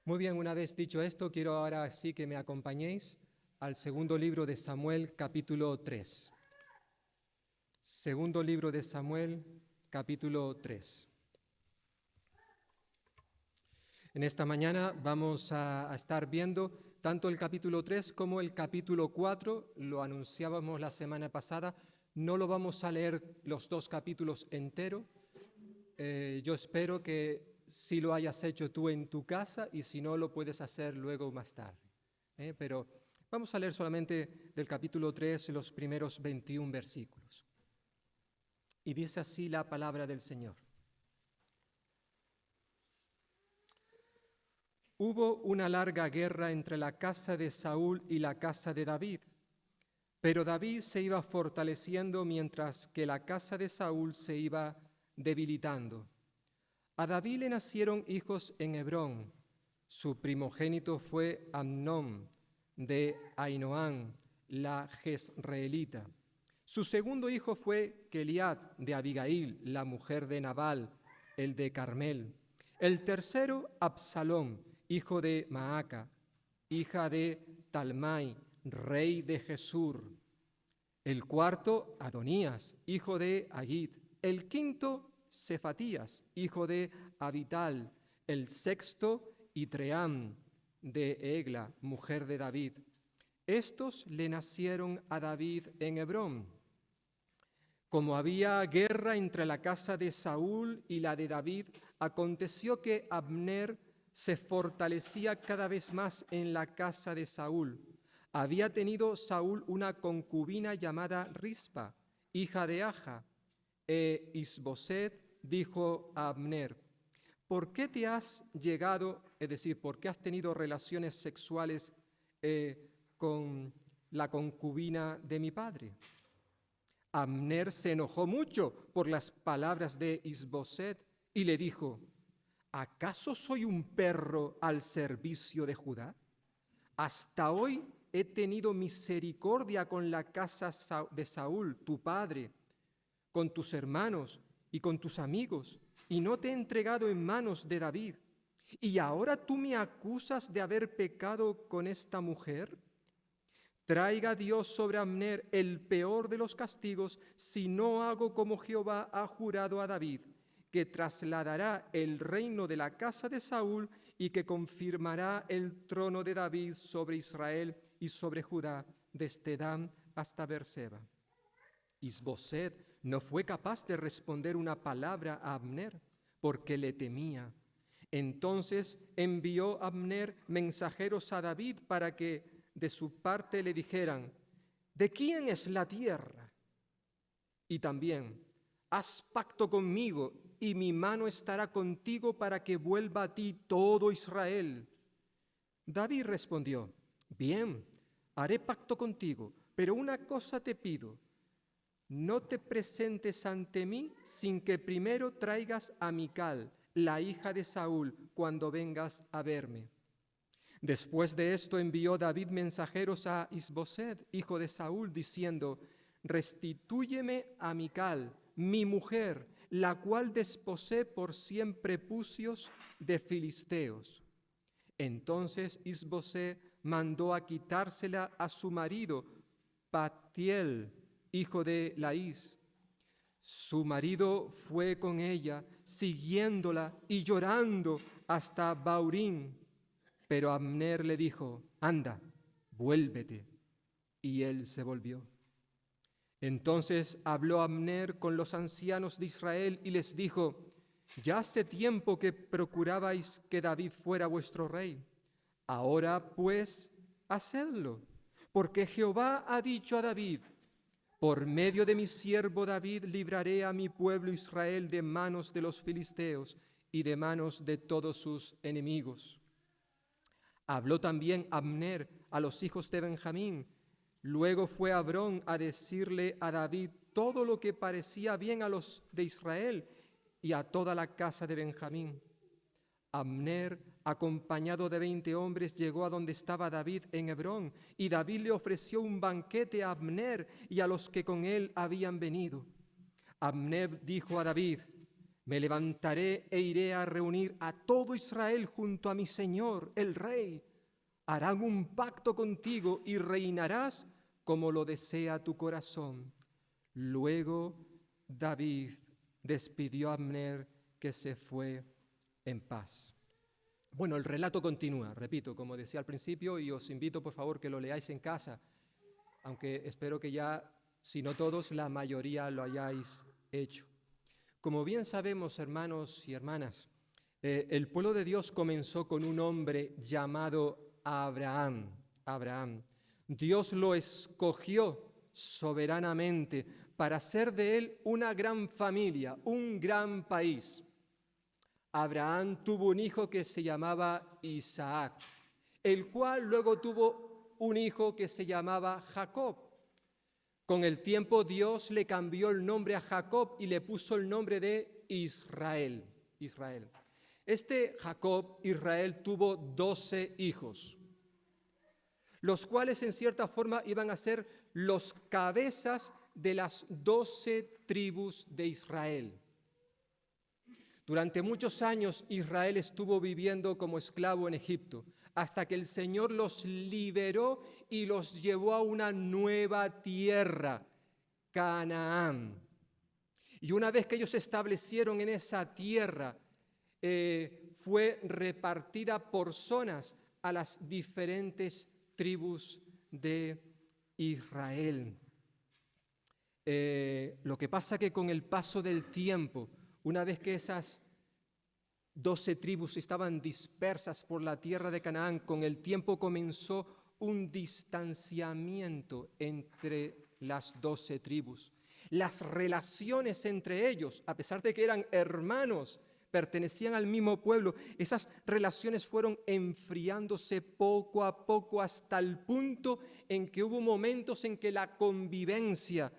Muy bien, una vez dicho esto, quiero ahora sí que me acompañéis al segundo libro de Samuel, capítulo 3. Segundo libro de Samuel, capítulo 3. En esta mañana vamos a estar viendo tanto el capítulo 3 como el capítulo 4. Lo anunciábamos la semana pasada. No lo vamos a leer los dos capítulos enteros. Yo espero que sí lo hayas hecho tú en tu casa y si no lo puedes hacer luego más tarde. Pero vamos a leer solamente del capítulo 3 los primeros 21 versículos. Y dice así la palabra del Señor. Hubo una larga guerra entre la casa de Saúl y la casa de David, pero David se iba fortaleciendo mientras que la casa de Saúl se iba debilitando. A David le nacieron hijos en Hebrón. Su primogénito fue Amnón de Ainoam, la jezreelita. Su segundo hijo fue Keliat de Abigail, la mujer de Nabal, el de Carmel. El tercero, Absalón, hijo de Maaca, hija de Talmai, rey de Gesur. El cuarto, Adonías, hijo de Agit. El quinto, Cefatías, hijo de Abital. El sexto, Itream, de Egla, mujer de David. Estos le nacieron a David en Hebrón. Como había guerra entre la casa de Saúl y la de David, aconteció que Abner se fortalecía cada vez más en la casa de Saúl. Había tenido Saúl una concubina llamada Rispa, hija de Aja, Isboset dijo a Abner: ¿por qué te has llegado, es decir, por qué has tenido relaciones sexuales con la concubina de mi padre? Abner se enojó mucho por las palabras de Isboset y le dijo: ¿acaso soy un perro al servicio de Judá? Hasta hoy he tenido misericordia con la casa de Saúl, tu padre, con tus hermanos y con tus amigos, y no te he entregado en manos de David. ¿Y ahora tú me acusas de haber pecado con esta mujer? Traiga Dios sobre Abner el peor de los castigos si no hago como Jehová ha jurado a David, que trasladará el reino de la casa de Saúl y que confirmará el trono de David sobre Israel y sobre Judá, desde Dan hasta Berseba. Isboset no fue capaz de responder una palabra a Abner, porque le temía. Entonces envió Abner mensajeros a David para que de su parte le dijeran: ¿de quién es la tierra? Y también: haz pacto conmigo y mi mano estará contigo para que vuelva a ti todo Israel. David respondió: bien, haré pacto contigo, pero una cosa te pido: no te presentes ante mí sin que primero traigas a Mical, la hija de Saúl, cuando vengas a verme. Después de esto envió David mensajeros a Isboset, hijo de Saúl, diciendo: restitúyeme a Mical, mi mujer, la cual desposé por 100 prepucios de filisteos. Entonces Isboset mandó a quitársela a su marido, Patiel, hijo de Laís. Su marido fue con ella, siguiéndola y llorando hasta Baurín. Pero Abner le dijo: anda, vuélvete. Y él se volvió. Entonces habló Abner con los ancianos de Israel y les dijo: ya hace tiempo que procurabais que David fuera vuestro rey. Ahora pues, hacedlo, porque Jehová ha dicho a David: por medio de mi siervo David libraré a mi pueblo Israel de manos de los filisteos y de manos de todos sus enemigos. Habló también Abner a los hijos de Benjamín. Luego fue Abrón a decirle a David todo lo que parecía bien a los de Israel y a toda la casa de Benjamín. Abner, acompañado de 20 hombres, llegó a donde estaba David en Hebrón, y David le ofreció un banquete a Abner y a los que con él habían venido. Abner dijo a David: Me levantaré e iré a reunir a todo Israel junto a mi Señor, el Rey. Harán un pacto contigo y reinarás como lo desea tu corazón. Luego David despidió a Abner, que se fue en paz. Bueno, el relato continúa, repito, como decía al principio, y os invito por favor que lo leáis en casa, aunque espero que ya, si no todos, la mayoría lo hayáis hecho. Como bien sabemos, hermanos y hermanas, el pueblo de Dios comenzó con un hombre llamado Abraham. Dios lo escogió soberanamente para hacer de él una gran familia, un gran país. Abraham tuvo un hijo que se llamaba Isaac, el cual luego tuvo un hijo que se llamaba Jacob. Con el tiempo Dios le cambió el nombre a Jacob y le puso el nombre de Israel. Este Jacob, Israel, tuvo 12 hijos, los cuales en cierta forma iban a ser los cabezas de las 12 tribus de Israel. Durante muchos años Israel estuvo viviendo como esclavo en Egipto, hasta que el Señor los liberó y los llevó a una nueva tierra, Canaán. Y una vez que ellos se establecieron en esa tierra, fue repartida por zonas a las diferentes tribus de Israel. Lo que pasa que con el paso del tiempo, una vez que esas 12 tribus estaban dispersas por la tierra de Canaán, con el tiempo comenzó un distanciamiento entre las 12 tribus. Las relaciones entre ellos, a pesar de que eran hermanos, pertenecían al mismo pueblo, esas relaciones fueron enfriándose poco a poco hasta el punto en que hubo momentos en que la convivencia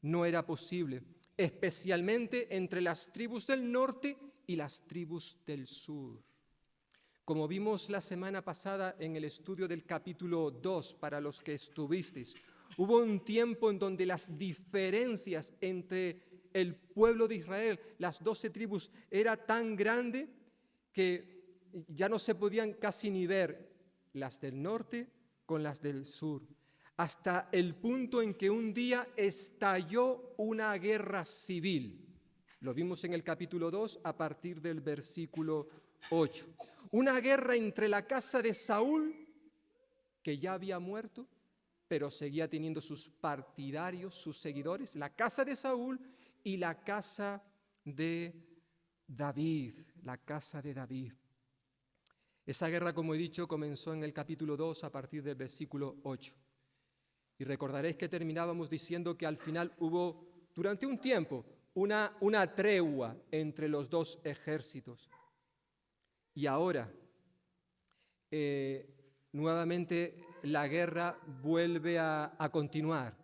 no era posible, especialmente entre las tribus del norte y las tribus del sur. Como vimos la semana pasada en el estudio del capítulo 2, para los que estuvisteis, hubo un tiempo en donde las diferencias entre el pueblo de Israel, las 12 tribus, era tan grande que ya no se podían casi ni ver las del norte con las del sur, hasta el punto en que un día estalló una guerra civil. Lo vimos en el capítulo 2 a partir del versículo 8. Una guerra entre la casa de Saúl, que ya había muerto, pero seguía teniendo sus partidarios, sus seguidores, la casa de Saúl y la casa de David, Esa guerra, como he dicho, comenzó en el capítulo 2 a partir del versículo 8. Y recordaréis que terminábamos diciendo que al final hubo, durante un tiempo, una tregua entre los dos ejércitos. Y ahora, nuevamente la guerra vuelve a continuar.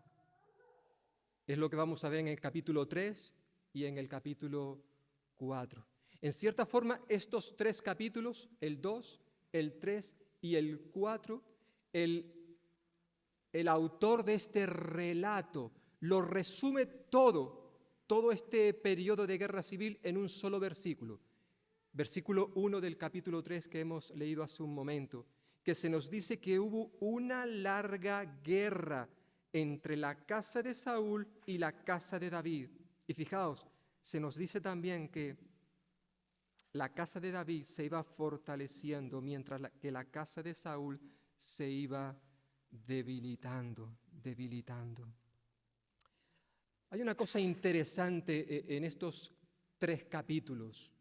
Es lo que vamos a ver en el capítulo 3 y en el capítulo 4. En cierta forma, estos 3 capítulos, el 2, el 3 y el 4, el autor de este relato lo resume todo este periodo de guerra civil en un solo versículo. Versículo 1 del capítulo 3 que hemos leído hace un momento, que se nos dice que hubo una larga guerra entre la casa de Saúl y la casa de David. Y fijaos, se nos dice también que la casa de David se iba fortaleciendo mientras que la casa de Saúl se iba debilitando. Hay una cosa interesante en estos 3 capítulos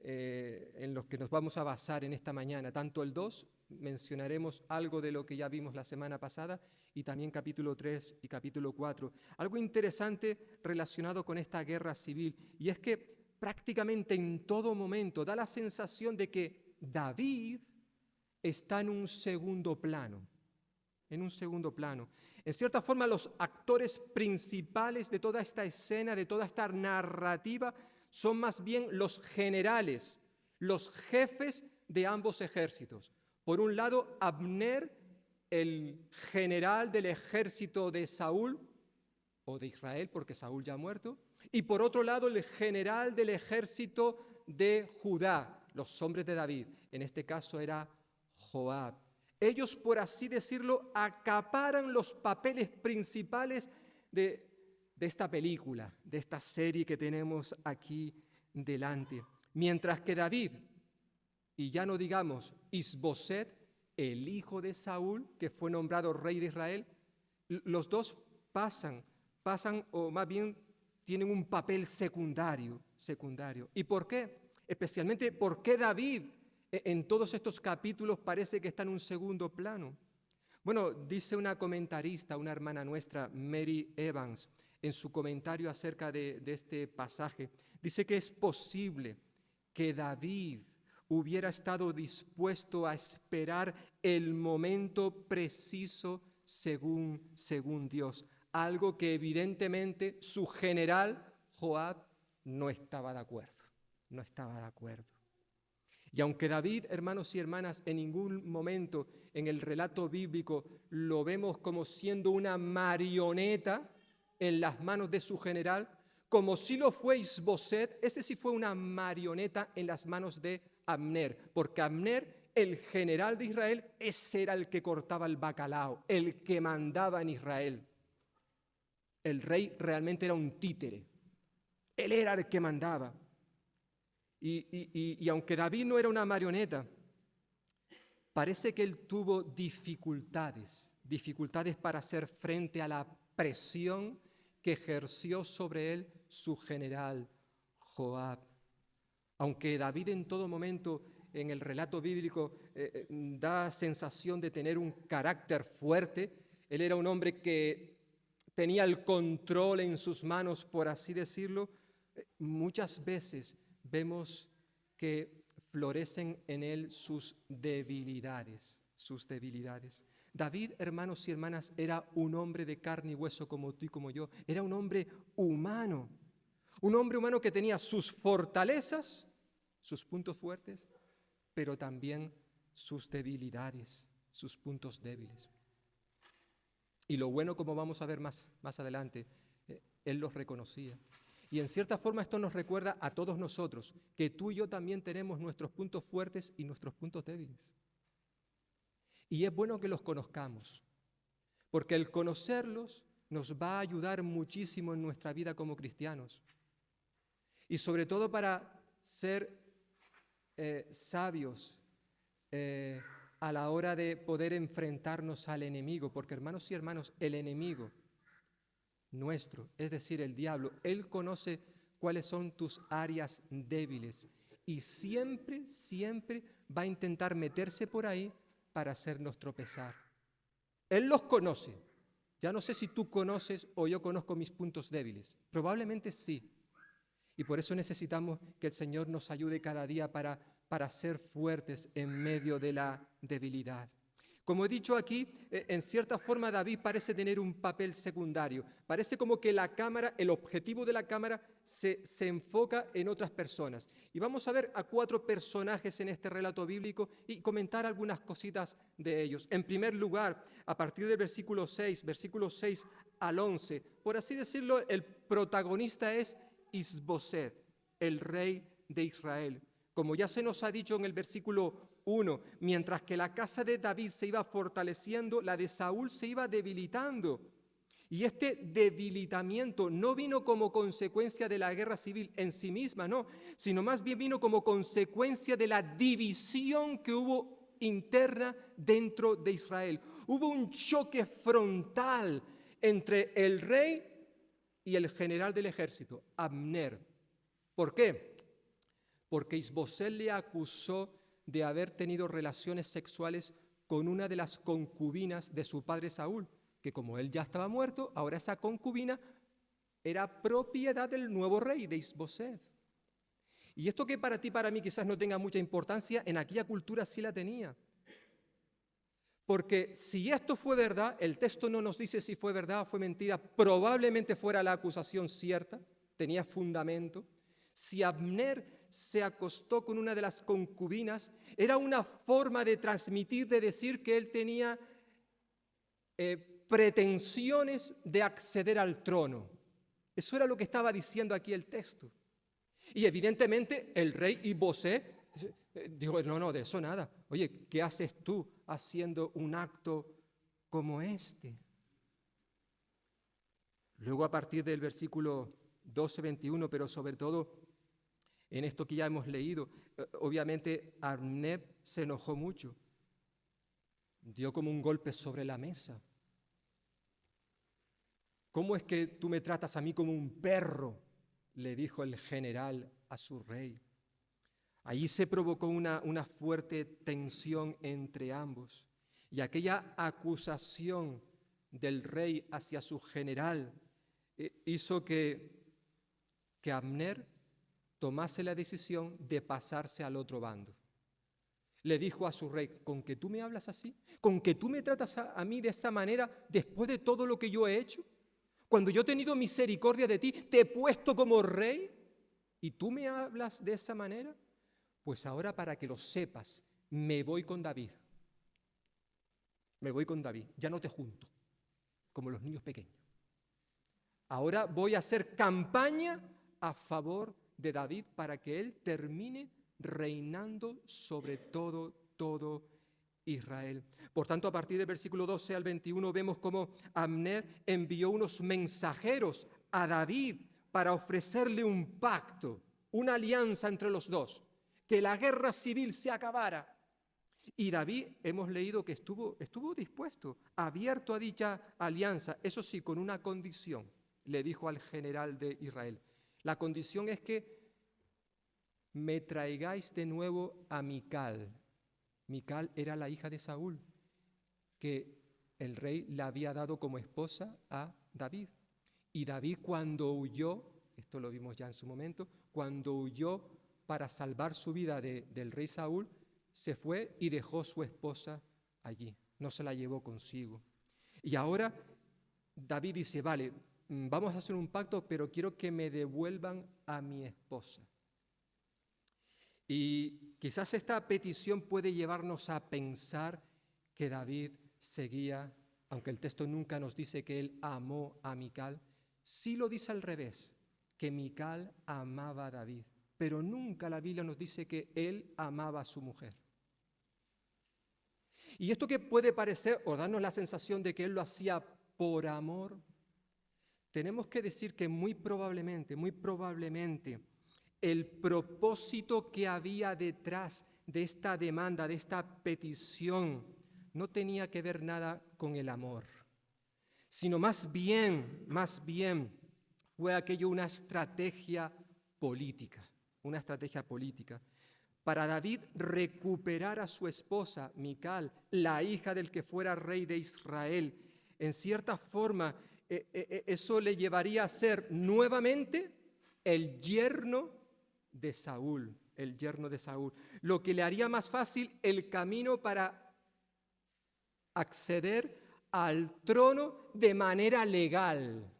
en los que nos vamos a basar en esta mañana. Tanto el 2, mencionaremos algo de lo que ya vimos la semana pasada, y también capítulo 3 y capítulo 4. Algo interesante relacionado con esta guerra civil, y es que prácticamente en todo momento da la sensación de que David está en un segundo plano. En cierta forma, los actores principales de toda esta escena, de toda esta narrativa, son más bien los generales, los jefes de ambos ejércitos. Por un lado, Abner, el general del ejército de Saúl, o de Israel, porque Saúl ya ha muerto, Y por otro lado, el general del ejército de Judá, los hombres de David. En este caso era Joab. Ellos, por así decirlo, acaparan los papeles principales de esta película, de esta serie que tenemos aquí delante. Mientras que David, y ya no digamos Isboset, el hijo de Saúl, que fue nombrado rey de Israel, los dos pasan, o más bien tienen un papel secundario. ¿Y por qué? Especialmente, ¿por qué David en todos estos capítulos parece que está en un segundo plano? Bueno, dice una comentarista, una hermana nuestra, Mary Evans, en su comentario acerca de este pasaje, dice que es posible que David hubiera estado dispuesto a esperar el momento preciso según Dios, algo que evidentemente su general Joab no estaba de acuerdo. Y aunque David, hermanos y hermanas, en ningún momento en el relato bíblico lo vemos como siendo una marioneta en las manos de su general, como si lo fue Isboset, ese sí fue una marioneta en las manos de Abner, porque Abner, el general de Israel, ese era el que cortaba el bacalao, el que mandaba en Israel. El rey realmente era un títere, él era el que mandaba. Y aunque David no era una marioneta, parece que él tuvo dificultades para hacer frente a la presión que ejerció sobre él su general Joab. Aunque David en todo momento en el relato bíblico da sensación de tener un carácter fuerte, él era un hombre que tenía el control en sus manos, por así decirlo, muchas veces vemos que florecen en él sus debilidades. David, hermanos y hermanas, era un hombre de carne y hueso como tú y como yo. Era un hombre humano que tenía sus fortalezas, sus puntos fuertes, pero también sus debilidades, sus puntos débiles. Y lo bueno, como vamos a ver más adelante, él los reconocía. Y en cierta forma esto nos recuerda a todos nosotros que tú y yo también tenemos nuestros puntos fuertes y nuestros puntos débiles. Y es bueno que los conozcamos, porque el conocerlos nos va a ayudar muchísimo en nuestra vida como cristianos. Y sobre todo para ser sabios a la hora de poder enfrentarnos al enemigo, porque hermanos y hermanos, el enemigo nuestro, es decir, el diablo, él conoce cuáles son tus áreas débiles y siempre va a intentar meterse por ahí para hacernos tropezar. Él los conoce. Ya no sé si tú conoces o yo conozco mis puntos débiles. Probablemente sí. Y por eso necesitamos que el Señor nos ayude cada día para ser fuertes en medio de la debilidad. Como he dicho aquí, en cierta forma David parece tener un papel secundario. Parece como que la cámara, el objetivo de la cámara se enfoca en otras personas. Y vamos a ver a 4 personajes en este relato bíblico y comentar algunas cositas de ellos. En primer lugar, a partir del versículo 6 al 11, por así decirlo, el protagonista es Isboset, el rey de Israel. Como ya se nos ha dicho en el versículo 1, mientras que la casa de David se iba fortaleciendo, la de Saúl se iba debilitando. Y este debilitamiento no vino como consecuencia de la guerra civil en sí misma, no, sino más bien vino como consecuencia de la división que hubo interna dentro de Israel. Hubo un choque frontal entre el rey y el general del ejército, Abner. ¿Por qué? Porque Isboset le acusó de haber tenido relaciones sexuales con una de las concubinas de su padre Saúl, que como él ya estaba muerto, ahora esa concubina era propiedad del nuevo rey, de Isboset. Y esto que para ti, para mí quizás no tenga mucha importancia, en aquella cultura sí la tenía. Porque si esto fue verdad, el texto no nos dice si fue verdad o fue mentira, probablemente fuera la acusación cierta, tenía fundamento. Si Abner se acostó con una de las concubinas, era una forma de transmitir, de decir que él tenía pretensiones de acceder al trono. Eso era lo que estaba diciendo aquí el texto. Y evidentemente el rey Is-Boseth dijo, no, de eso nada. Oye, ¿qué haces tú haciendo un acto como este? Luego a partir del versículo 12-21, pero sobre todo en esto que ya hemos leído, obviamente Abner se enojó mucho. Dio como un golpe sobre la mesa. ¿Cómo es que tú me tratas a mí como un perro?, le dijo el general a su rey. Allí se provocó una fuerte tensión entre ambos. Y aquella acusación del rey hacia su general hizo que Abner tomase la decisión de pasarse al otro bando. Le dijo a su rey, ¿con que tú me hablas así? ¿Con que tú me tratas a mí de esa manera después de todo lo que yo he hecho? Cuando yo he tenido misericordia de ti, te he puesto como rey y tú me hablas de esa manera. Pues ahora, para que lo sepas, me voy con David. Me voy con David, ya no te junto, como los niños pequeños. Ahora voy a hacer campaña a favor de David para que él termine reinando sobre todo Israel. Por tanto, a partir del versículo 12 al 21 vemos cómo Abner envió unos mensajeros a David para ofrecerle un pacto, una alianza entre los dos, que la guerra civil se acabara. Y David, hemos leído que estuvo dispuesto, abierto a dicha alianza, eso sí, con una condición, le dijo al general de Israel. La condición es que me traigáis de nuevo a Mical. Mical era la hija de Saúl, que el rey le había dado como esposa a David. Y David, cuando huyó, esto lo vimos ya en su momento, cuando huyó para salvar su vida del rey Saúl, se fue y dejó su esposa allí, no se la llevó consigo. Y ahora David dice, vale, vamos a hacer un pacto, pero quiero que me devuelvan a mi esposa. Y quizás esta petición puede llevarnos a pensar que David seguía, aunque el texto nunca nos dice que él amó a Mical, sí lo dice al revés, que Mical amaba a David, pero nunca la Biblia nos dice que él amaba a su mujer. Y esto que puede parecer o darnos la sensación de que él lo hacía por amor, tenemos que decir que muy probablemente, el propósito que había detrás de esta demanda, de esta petición, no tenía que ver nada con el amor, sino más bien fue aquello una estrategia política, para David recuperar a su esposa, Mical, la hija del que fuera rey de Israel. En cierta forma, eso le llevaría a ser nuevamente el yerno de Saúl, lo que le haría más fácil el camino para acceder al trono de manera legal,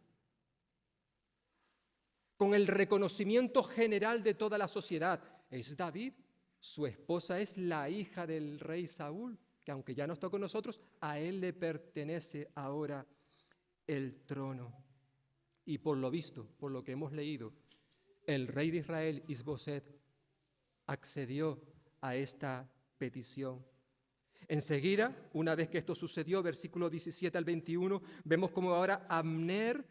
con el reconocimiento general de toda la sociedad. Es David, su esposa es la hija del rey Saúl, que aunque ya no está con nosotros, a él le pertenece ahora el trono. Y por lo visto, por lo que hemos leído, el rey de Israel, Is-Boseth, accedió a esta petición. Enseguida, una vez que esto sucedió, versículo 17 al 21, vemos como ahora Abner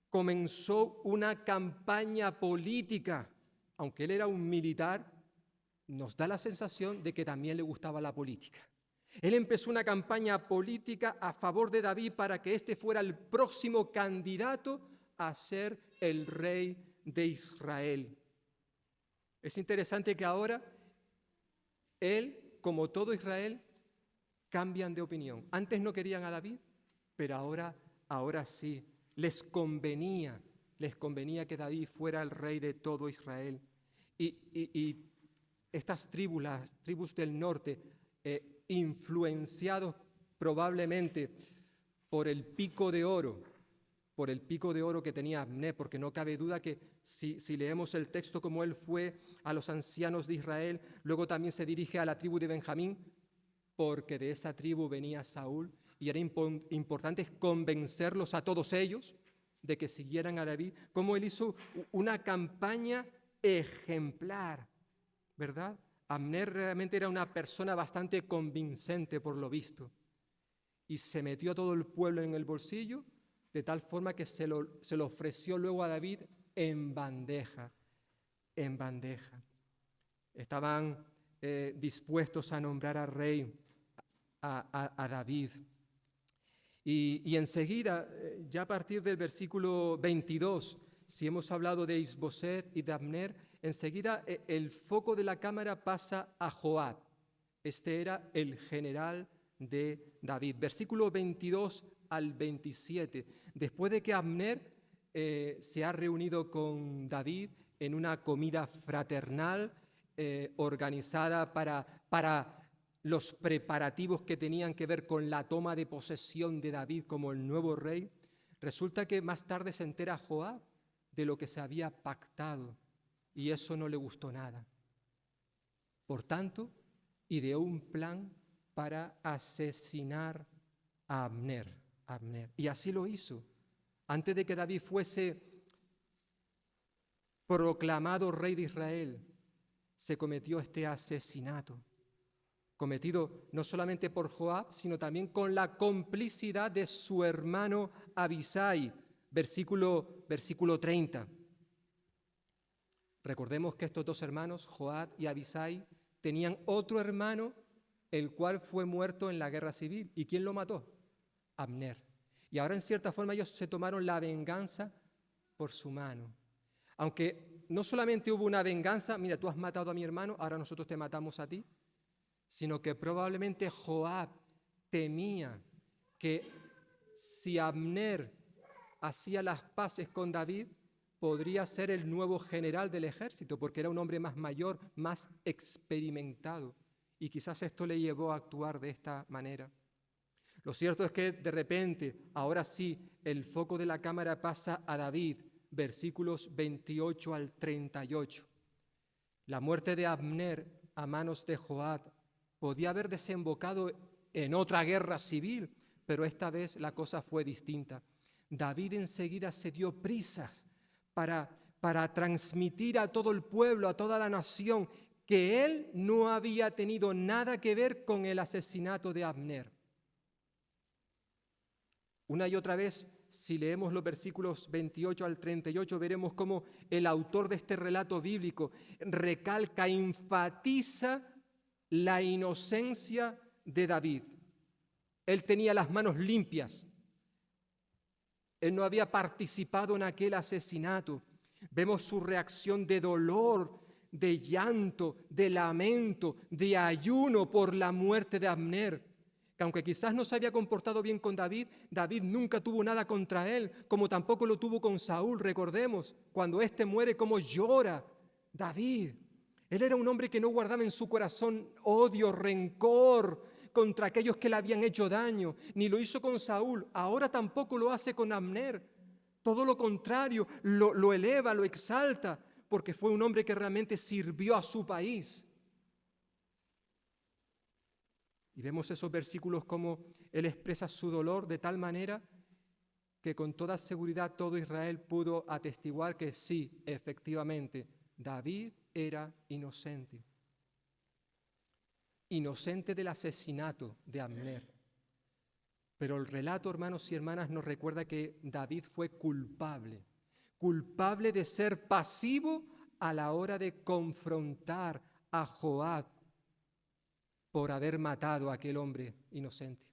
comenzó una campaña política. Aunque él era un militar, nos da la sensación de que también le gustaba la política. Él empezó una campaña política a favor de David para que éste fuera el próximo candidato a ser el rey de Israel. Es interesante que ahora él, como todo Israel, cambian de opinión. Antes no querían a David, pero ahora sí. Les convenía que David fuera el rey de todo Israel. Y estas tribus, las tribus del norte, influenciados probablemente por el pico de oro que tenía Abner, porque no cabe duda que si leemos el texto como él fue a los ancianos de Israel, luego también se dirige a la tribu de Benjamín, porque de esa tribu venía Saúl, y era importante convencerlos a todos ellos de que siguieran a David, cómo él hizo una campaña ejemplar, ¿verdad? Abner realmente era una persona bastante convincente por lo visto, y se metió a todo el pueblo en el bolsillo, de tal forma que se lo ofreció luego a David en bandeja, en bandeja. Estaban dispuestos a nombrar al rey a David. Y enseguida, ya a partir del versículo 22, si hemos hablado de Isboset y de Abner, enseguida el foco de la cámara pasa a Joab. Este era el general de David. Versículo 22 al 27. Después de que Abner se ha reunido con David en una comida fraternal organizada para los preparativos que tenían que ver con la toma de posesión de David como el nuevo rey, resulta que más tarde se entera Joab de lo que se había pactado y eso no le gustó nada. Por tanto, ideó un plan para asesinar a Abner. Y así lo hizo. Antes de que David fuese proclamado rey de Israel, se cometió este asesinato, cometido no solamente por Joab, sino también con la complicidad de su hermano Abisai, versículo 30. Recordemos que estos dos hermanos, Joab y Abisai, tenían otro hermano, el cual fue muerto en la guerra civil. ¿Y quién lo mató? Abner. Y ahora en cierta forma ellos se tomaron la venganza por su mano. Aunque no solamente hubo una venganza, mira, tú has matado a mi hermano, ahora nosotros te matamos a ti, sino que probablemente Joab temía que si Abner hacía las paces con David, podría ser el nuevo general del ejército, porque era un hombre más mayor, más experimentado, y quizás esto le llevó a actuar de esta manera. Lo cierto es que de repente, ahora sí, el foco de la cámara pasa a David, versículos 28 al 38. La muerte de Abner a manos de Joab podía haber desembocado en otra guerra civil, pero esta vez la cosa fue distinta. David enseguida se dio prisas para transmitir a todo el pueblo, a toda la nación, que él no había tenido nada que ver con el asesinato de Abner. Una y otra vez, si leemos los versículos 28 al 38, veremos cómo el autor de este relato bíblico recalca, enfatiza la inocencia de David. Él tenía las manos limpias. Él no había participado en aquel asesinato. Vemos su reacción de dolor, de llanto, de lamento, de ayuno por la muerte de Abner. Que aunque quizás no se había comportado bien con David, David nunca tuvo nada contra él, como tampoco lo tuvo con Saúl. Recordemos, cuando éste muere, cómo llora David. Él era un hombre que no guardaba en su corazón odio, rencor contra aquellos que le habían hecho daño, ni lo hizo con Saúl, ahora tampoco lo hace con Abner. Todo lo contrario, lo eleva, lo exalta, porque fue un hombre que realmente sirvió a su país. Y vemos esos versículos como él expresa su dolor de tal manera que con toda seguridad todo Israel pudo atestiguar que sí, efectivamente, David era inocente. Inocente del asesinato de Abner. Pero el relato, hermanos y hermanas, nos recuerda que David fue culpable. Culpable de ser pasivo a la hora de confrontar a Joab por haber matado a aquel hombre inocente.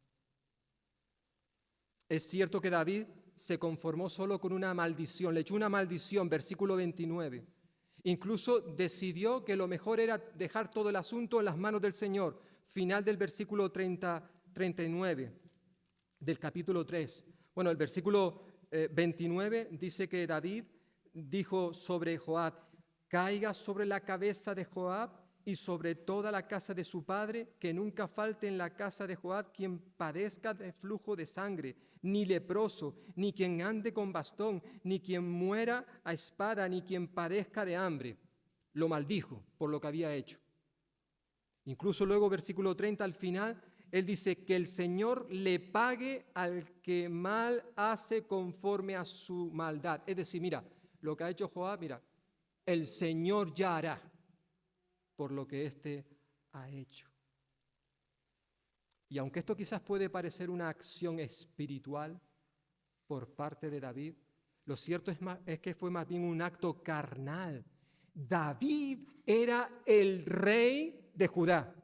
Es cierto que David se conformó solo con una maldición, le echó una maldición, versículo 29. Incluso decidió que lo mejor era dejar todo el asunto en las manos del Señor. Final del versículo 39 del capítulo 3. Bueno, el versículo 29 dice que David dijo sobre Joab: caiga sobre la cabeza de Joab y sobre toda la casa de su padre, que nunca falte en la casa de Joab quien padezca de flujo de sangre, ni leproso, ni quien ande con bastón, ni quien muera a espada, ni quien padezca de hambre. Lo maldijo por lo que había hecho. Incluso luego, versículo 30, al final, Él dice que el Señor le pague al que mal hace conforme a su maldad. Es decir, mira, lo que ha hecho Joab, mira, el Señor ya hará por lo que éste ha hecho. Y aunque esto quizás puede parecer una acción espiritual por parte de David, lo cierto es que fue más bien un acto carnal. David era el rey de Judá.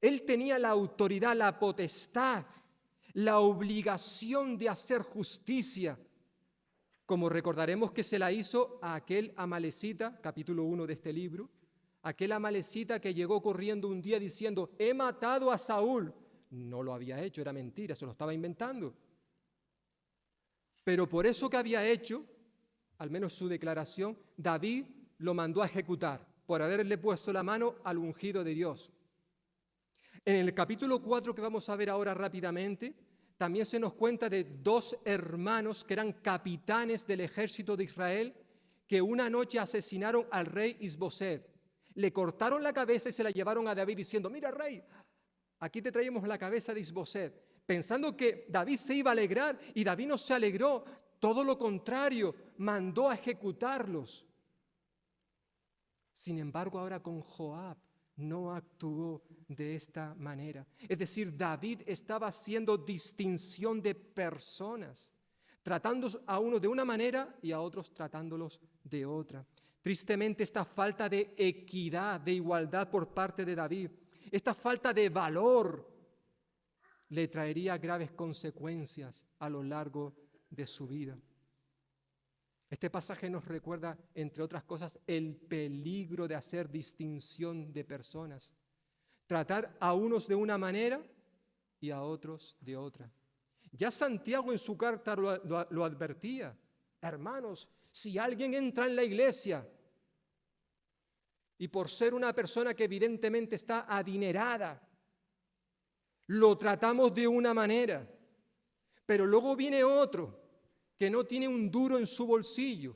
Él tenía la autoridad, la potestad, la obligación de hacer justicia, como recordaremos que se la hizo a aquel amalecita, capítulo 1 de este libro, aquel amalecita que llegó corriendo un día diciendo, he matado a Saúl. No lo había hecho, era mentira, se lo estaba inventando. Pero por eso que había hecho, al menos su declaración, David lo mandó a ejecutar, por haberle puesto la mano al ungido de Dios. En el capítulo 4 que vamos a ver ahora rápidamente, también se nos cuenta de dos hermanos que eran capitanes del ejército de Israel, que una noche asesinaron al rey Isboset. Le cortaron la cabeza y se la llevaron a David diciendo, mira rey, aquí te traemos la cabeza de Isboset, pensando que David se iba a alegrar, y David no se alegró, todo lo contrario, mandó a ejecutarlos. Sin embargo, ahora con Joab no actuó de esta manera. Es decir, David estaba haciendo distinción de personas, tratando a unos de una manera y a otros tratándolos de otra. Tristemente, esta falta de equidad, de igualdad por parte de David, esta falta de valor, le traería graves consecuencias a lo largo de su vida. Este pasaje nos recuerda, entre otras cosas, el peligro de hacer distinción de personas. Tratar a unos de una manera y a otros de otra. Ya Santiago en su carta lo advertía. Hermanos, si alguien entra en la iglesia y por ser una persona que evidentemente está adinerada, lo tratamos de una manera, pero luego viene otro que no tiene un duro en su bolsillo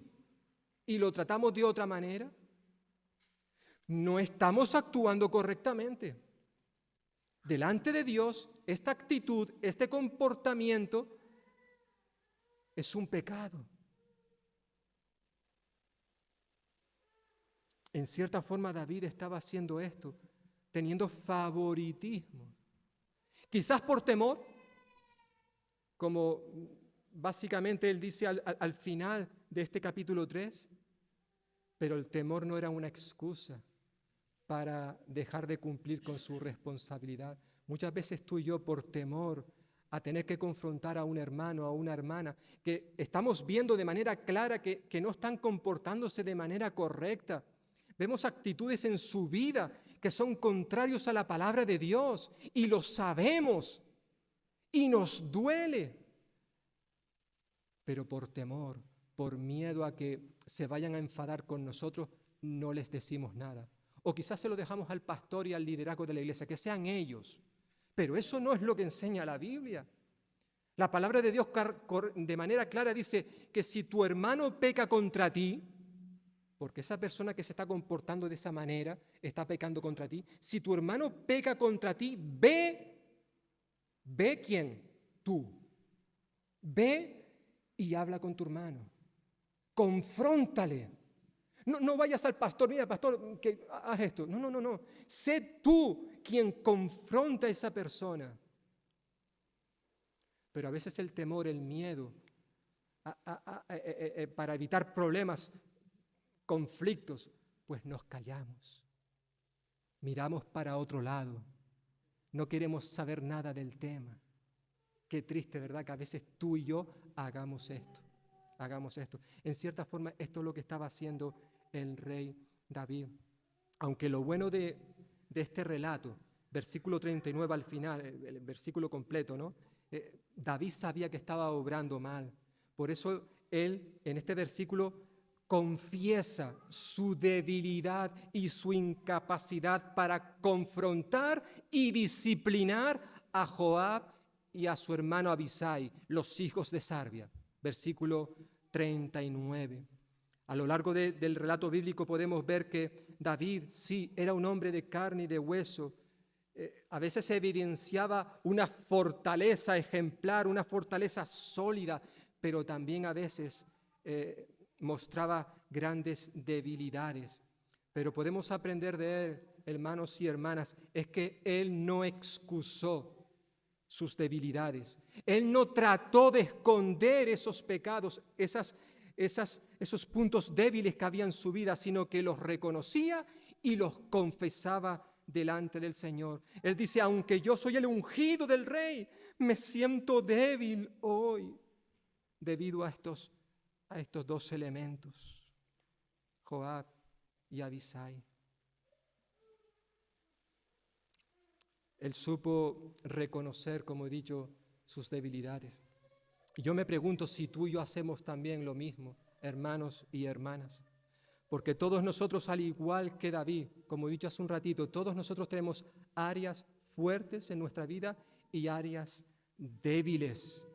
y lo tratamos de otra manera, no estamos actuando correctamente. Delante de Dios, esta actitud, este comportamiento es un pecado. En cierta forma, David estaba haciendo esto, teniendo favoritismo. Quizás por temor, como básicamente él dice al final de este capítulo 3, pero el temor no era una excusa para dejar de cumplir con su responsabilidad. Muchas veces tú y yo, por temor a tener que confrontar a un hermano, a una hermana, que estamos viendo de manera clara que no están comportándose de manera correcta. Vemos actitudes en su vida que son contrarios a la palabra de Dios y lo sabemos y nos duele. Pero por temor, por miedo a que se vayan a enfadar con nosotros, no les decimos nada. O quizás se lo dejamos al pastor y al liderazgo de la iglesia, que sean ellos. Pero eso no es lo que enseña la Biblia. La palabra de Dios de manera clara dice que si tu hermano peca contra ti, porque esa persona que se está comportando de esa manera está pecando contra ti, si tu hermano peca contra ti, ve quién, tú. Ve y habla con tu hermano. Confróntale. No vayas al pastor, mira, pastor, que haz esto. No. Sé tú quien confronta a esa persona. Pero a veces el temor, el miedo, para evitar problemas, conflictos, pues nos callamos. Miramos para otro lado. No queremos saber nada del tema. Qué triste, ¿verdad? Que a veces tú y yo hagamos esto. En cierta forma, esto es lo que estaba haciendo el rey David. Aunque lo bueno de este relato, versículo 39 al final, el versículo completo, ¿no? David sabía que estaba obrando mal. Por eso él, en este versículo, confiesa su debilidad y su incapacidad para confrontar y disciplinar a Joab y a su hermano Abisai, los hijos de Sarbia. Versículo 39. A lo largo del relato bíblico podemos ver que David, sí, era un hombre de carne y de hueso, a veces evidenciaba una fortaleza ejemplar, una fortaleza sólida, pero también a veces mostraba grandes debilidades. Pero podemos aprender de él, hermanos y hermanas, es que él no excusó sus debilidades. Él no trató de esconder esos pecados, esos puntos débiles que había en su vida, sino que los reconocía y los confesaba delante del Señor. Él dice, aunque yo soy el ungido del Rey, me siento débil hoy debido a estos dos elementos, Joab y Abisai. Él supo reconocer, como he dicho, sus debilidades. Y yo me pregunto si tú y yo hacemos también lo mismo, hermanos y hermanas. Porque todos nosotros, al igual que David, como he dicho hace un ratito, todos nosotros tenemos áreas fuertes en nuestra vida y áreas débiles.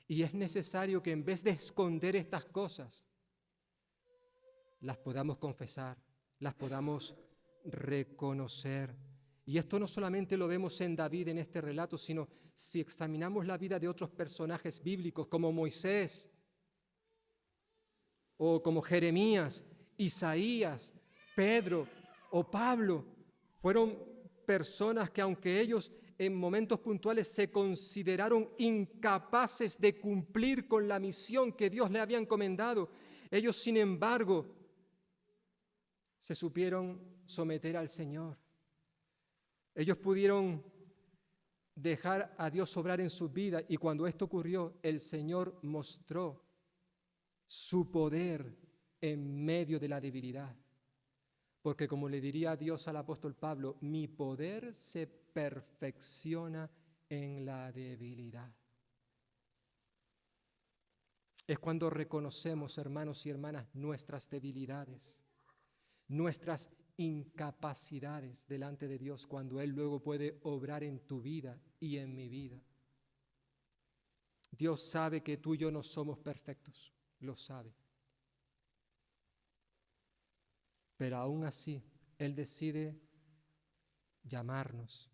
Y es necesario que en vez de esconder estas cosas, las podamos confesar, las podamos reconocer. Y esto no solamente lo vemos en David en este relato, sino si examinamos la vida de otros personajes bíblicos como Moisés, o como Jeremías, Isaías, Pedro o Pablo, fueron personas que aunque ellos en momentos puntuales se consideraron incapaces de cumplir con la misión que Dios le había encomendado, ellos sin embargo se supieron someter al Señor. Ellos pudieron dejar a Dios obrar en su vida y cuando esto ocurrió, el Señor mostró su poder en medio de la debilidad. Porque como le diría Dios al apóstol Pablo, mi poder se perfecciona en la debilidad. Es cuando reconocemos, hermanos y hermanas, nuestras debilidades, nuestras incapacidades delante de Dios, cuando Él luego puede obrar en tu vida y en mi vida. Dios sabe que tú y yo no somos perfectos. Lo sabe. Pero aún así, Él decide llamarnos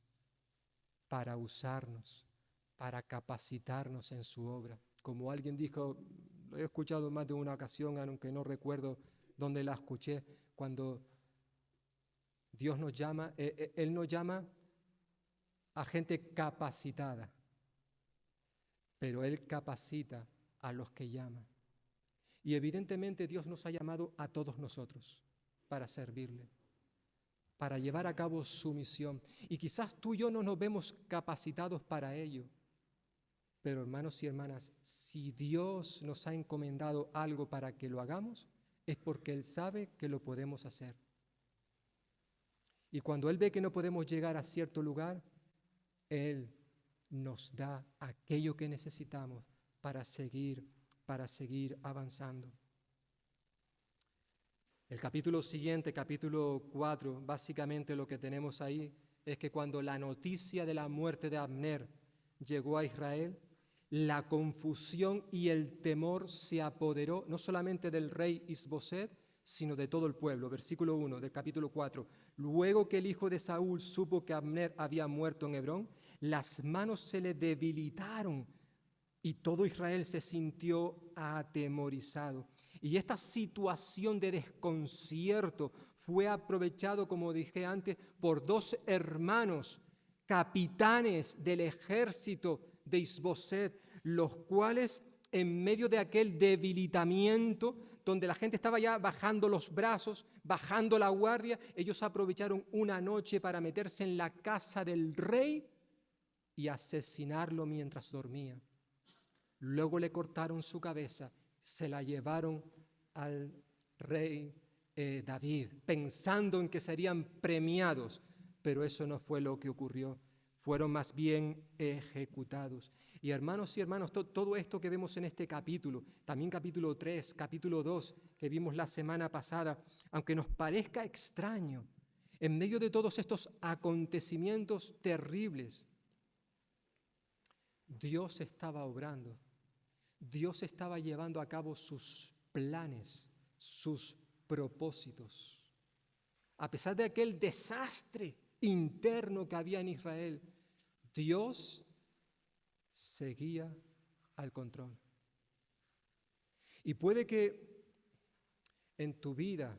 para usarnos, para capacitarnos en su obra. Como alguien dijo, lo he escuchado en más de una ocasión, aunque no recuerdo dónde la escuché, cuando Dios nos llama, Él nos llama a gente capacitada, pero Él capacita a los que llama. Y evidentemente Dios nos ha llamado a todos nosotros para servirle, para llevar a cabo su misión. Y quizás tú y yo no nos vemos capacitados para ello. Pero hermanos y hermanas, si Dios nos ha encomendado algo para que lo hagamos, es porque Él sabe que lo podemos hacer. Y cuando Él ve que no podemos llegar a cierto lugar, Él nos da aquello que necesitamos para seguir avanzando. El capítulo siguiente, capítulo 4, básicamente lo que tenemos ahí es que cuando la noticia de la muerte de Abner llegó a Israel, la confusión y el temor se apoderó no solamente del rey Isboset, sino de todo el pueblo. Versículo 1 del capítulo 4. Luego que el hijo de Saúl supo que Abner había muerto en Hebrón, las manos se le debilitaron y todo Israel se sintió atemorizado. Y esta situación de desconcierto fue aprovechado, como dije antes, por dos hermanos, capitanes del ejército de Isboset, los cuales en medio de aquel debilitamiento, donde la gente estaba ya bajando los brazos, bajando la guardia, ellos aprovecharon una noche para meterse en la casa del rey y asesinarlo mientras dormía. Luego le cortaron su cabeza, se la llevaron al rey David, pensando en que serían premiados, pero eso no fue lo que ocurrió, fueron más bien ejecutados. Y hermanos y hermanas, todo esto que vemos en este capítulo, también capítulo 3, capítulo 2, que vimos la semana pasada, aunque nos parezca extraño, en medio de todos estos acontecimientos terribles, Dios estaba obrando. Dios estaba llevando a cabo sus planes, sus propósitos. A pesar de aquel desastre interno que había en Israel, Dios seguía al control. Y puede que en tu vida,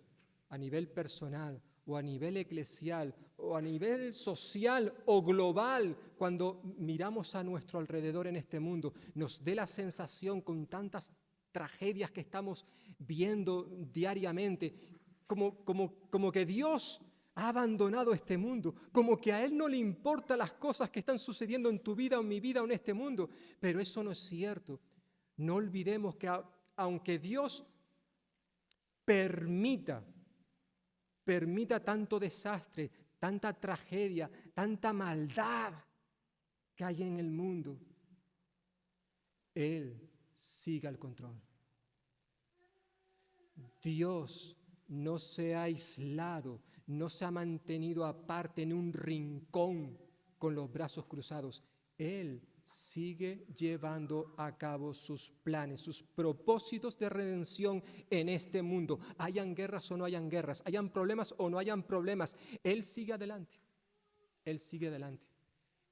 a nivel personal o a nivel eclesial o a nivel social o global, cuando miramos a nuestro alrededor en este mundo, nos dé la sensación con tantas tragedias que estamos viendo diariamente, como que Dios ha abandonado este mundo, como que a Él no le importan las cosas que están sucediendo en tu vida o en mi vida o en este mundo. Pero eso no es cierto. No olvidemos que aunque Dios permita tanto desastre, tanta tragedia, tanta maldad que hay en el mundo, Él sigue al control. Dios no se ha aislado, no se ha mantenido aparte en un rincón con los brazos cruzados. Él sigue llevando a cabo sus planes, sus propósitos de redención en este mundo. Hayan guerras o no hayan guerras, hayan problemas o no hayan problemas, Él sigue adelante. Él sigue adelante.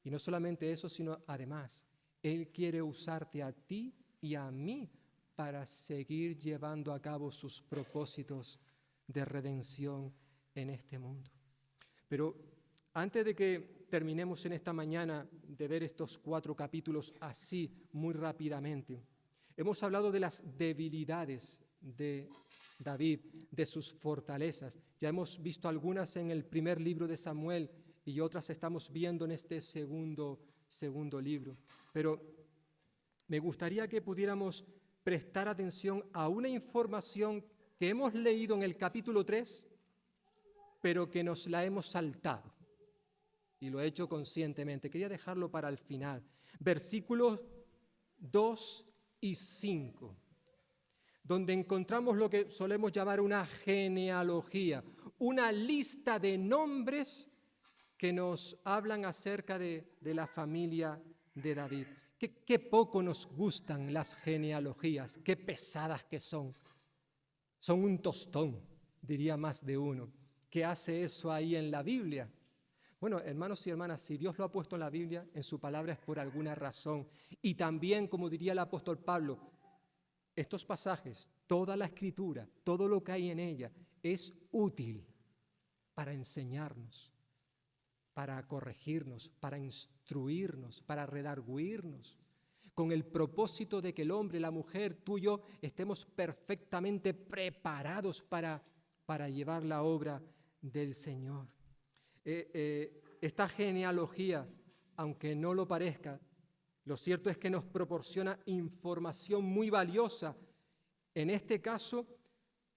Y no solamente eso, sino además, Él quiere usarte a ti y a mí para seguir llevando a cabo sus propósitos de redención en este mundo. Pero antes de que terminemos en esta mañana de ver estos 4 capítulos así, muy rápidamente, hemos hablado de las debilidades de David, de sus fortalezas. Ya hemos visto algunas en el primer libro de Samuel y otras estamos viendo en este segundo libro. Pero me gustaría que pudiéramos prestar atención a una información que hemos leído en el capítulo 3, pero que nos la hemos saltado. Y lo he hecho conscientemente. Quería dejarlo para el final. Versículos 2 y 5, donde encontramos lo que solemos llamar una genealogía, una lista de nombres que nos hablan acerca de la familia de David. Qué poco nos gustan las genealogías, qué pesadas que son. Son un tostón, diría más de uno. ¿Qué hace eso ahí en la Biblia? Bueno, hermanos y hermanas, si Dios lo ha puesto en la Biblia, en su palabra es por alguna razón. Y también, como diría el apóstol Pablo, estos pasajes, toda la Escritura, todo lo que hay en ella, es útil para enseñarnos, para corregirnos, para instruirnos, para redarguirnos, con el propósito de que el hombre, la mujer, tú y yo, estemos perfectamente preparados para llevar la obra del Señor. Esta genealogía, aunque no lo parezca, lo cierto es que nos proporciona información muy valiosa, en este caso,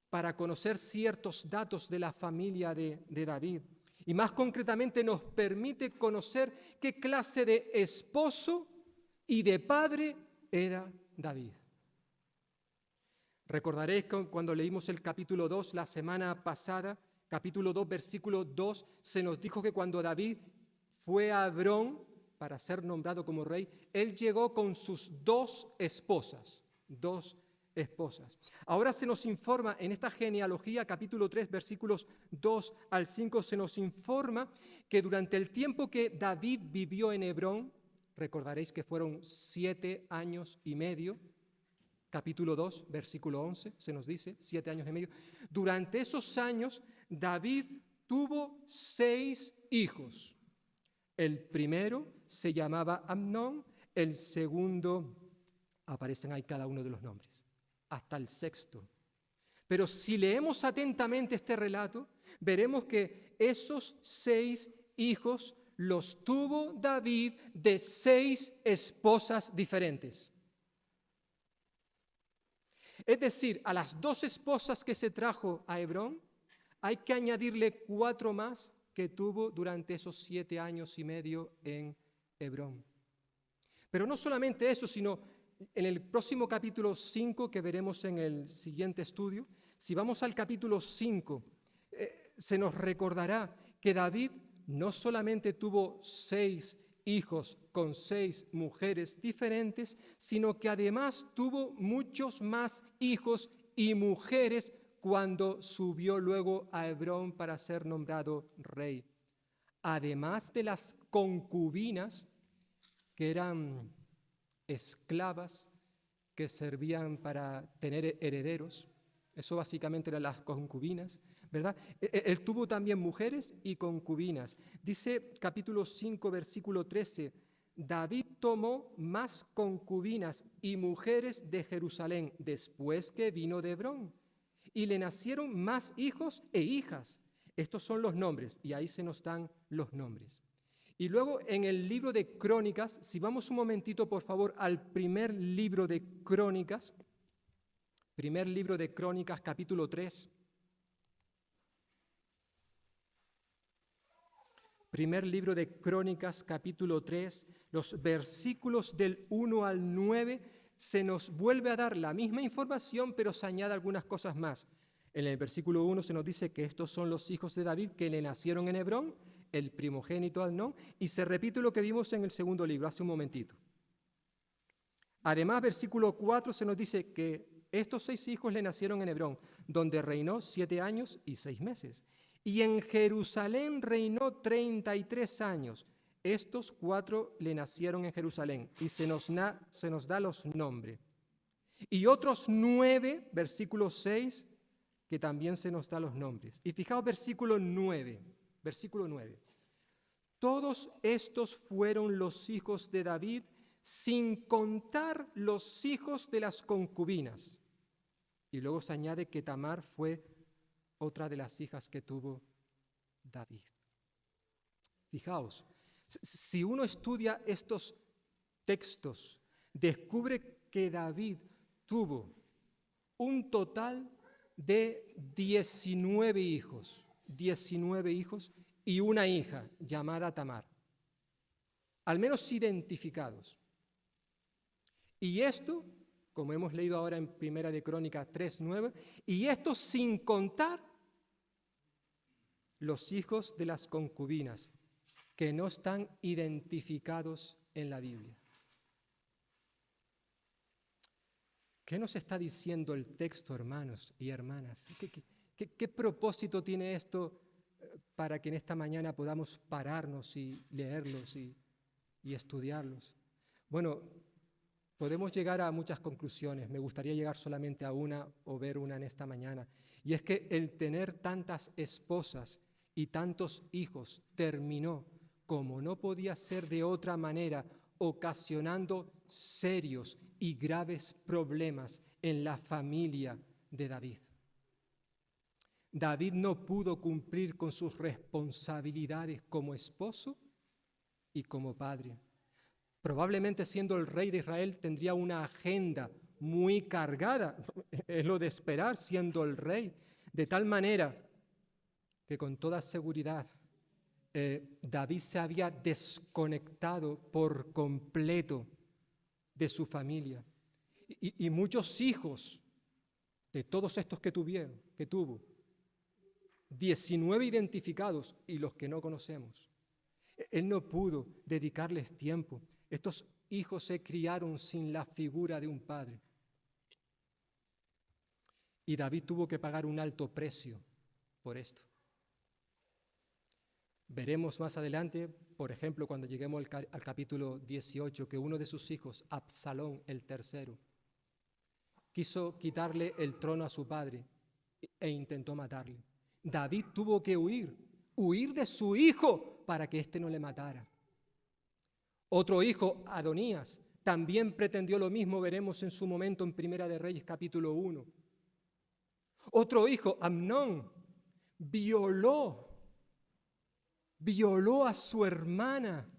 para conocer ciertos datos de la familia de David. Y más concretamente nos permite conocer qué clase de esposo y de padre era David. Recordaréis que cuando leímos el capítulo 2 la semana pasada, capítulo 2, versículo 2, se nos dijo que cuando David fue a Hebrón para ser nombrado como rey, él llegó con sus 2 esposas. Ahora se nos informa en esta genealogía, capítulo 3, versículos 2 al 5, se nos informa que durante el tiempo que David vivió en Hebrón, recordaréis que fueron 7 años y medio, capítulo 2, versículo 11, se nos dice, 7 años y medio. Durante esos años, David tuvo 6 hijos. El primero se llamaba Amnón, el segundo, aparecen ahí cada uno de los nombres, hasta el 6º. Pero si leemos atentamente este relato, veremos que esos 6 hijos los tuvo David de 6 esposas diferentes. Es decir, a las 2 esposas que se trajo a Hebrón, hay que añadirle 4 más que tuvo durante esos 7 años y medio en Hebrón. Pero no solamente eso, sino en el próximo capítulo 5 que veremos en el siguiente estudio, si vamos al capítulo 5, se nos recordará que David no solamente tuvo 6 hijos con 6 mujeres diferentes, sino que además tuvo muchos más hijos y mujeres cuando subió luego a Hebrón para ser nombrado rey. además de las concubinas, que eran esclavas que servían para tener herederos. Eso básicamente eran las concubinas, ¿verdad? Él tuvo también mujeres y concubinas. Dice capítulo 5, versículo 13, David tomó más concubinas y mujeres de Jerusalén después que vino de Hebrón, y le nacieron más hijos e hijas. Estos son los nombres, y ahí se nos dan los nombres. Y luego en el libro de Crónicas, si vamos un momentito por favor al primer libro de Crónicas, capítulo 3. Primer libro de Crónicas, capítulo 3, los versículos del 1 al 9, se nos vuelve a dar la misma información, pero se añade algunas cosas más. En el versículo 1 se nos dice que estos son los hijos de David que le nacieron en Hebrón, el primogénito Amnón, y se repite lo que vimos en el segundo libro, hace un momentito. Además, versículo 4 se nos dice que estos 6 hijos le nacieron en Hebrón, donde reinó 7 años y 6 meses. Y en Jerusalén reinó 33 años. Estos 4 le nacieron en Jerusalén, y se nos da los nombres. Y otros 9, versículo 6, que también se nos da los nombres. Y fijaos versículo 9. Todos estos fueron los hijos de David, sin contar los hijos de las concubinas. Y luego se añade que Tamar fue otra de las hijas que tuvo David. Fijaos, si uno estudia estos textos, descubre que David tuvo un total de 19 hijos y una hija llamada Tamar, al menos identificados. Y esto, como hemos leído ahora en Primera de Crónicas 3:9, y esto sin contar los hijos de las concubinas, que no están identificados en la Biblia. ¿Qué nos está diciendo el texto, hermanos y hermanas? ¿Qué propósito tiene esto para que en esta mañana podamos pararnos y leerlos y estudiarlos? Bueno, podemos llegar a muchas conclusiones. Me gustaría llegar solamente a una o ver una en esta mañana. Y es que el tener tantas esposas y tantos hijos terminó, como no podía ser de otra manera, ocasionando serios y graves problemas en la familia de David. David no pudo cumplir con sus responsabilidades como esposo y como padre. Probablemente siendo el rey de Israel tendría una agenda muy cargada, es lo de esperar siendo el rey, de tal manera que con toda seguridad David se había desconectado por completo de su familia. Y muchos hijos de todos estos que tuvo, 19 identificados y los que no conocemos. Él no pudo dedicarles tiempo. Estos hijos se criaron sin la figura de un padre. Y David tuvo que pagar un alto precio por esto. Veremos más adelante, por ejemplo, cuando lleguemos al capítulo 18, que uno de sus hijos, Absalón, el tercero, quiso quitarle el trono a su padre e intentó matarle. David tuvo que huir de su hijo para que éste no le matara. Otro hijo, Adonías, también pretendió lo mismo, veremos en su momento en Primera de Reyes, capítulo 1. Otro hijo, Amnón, violó a su hermana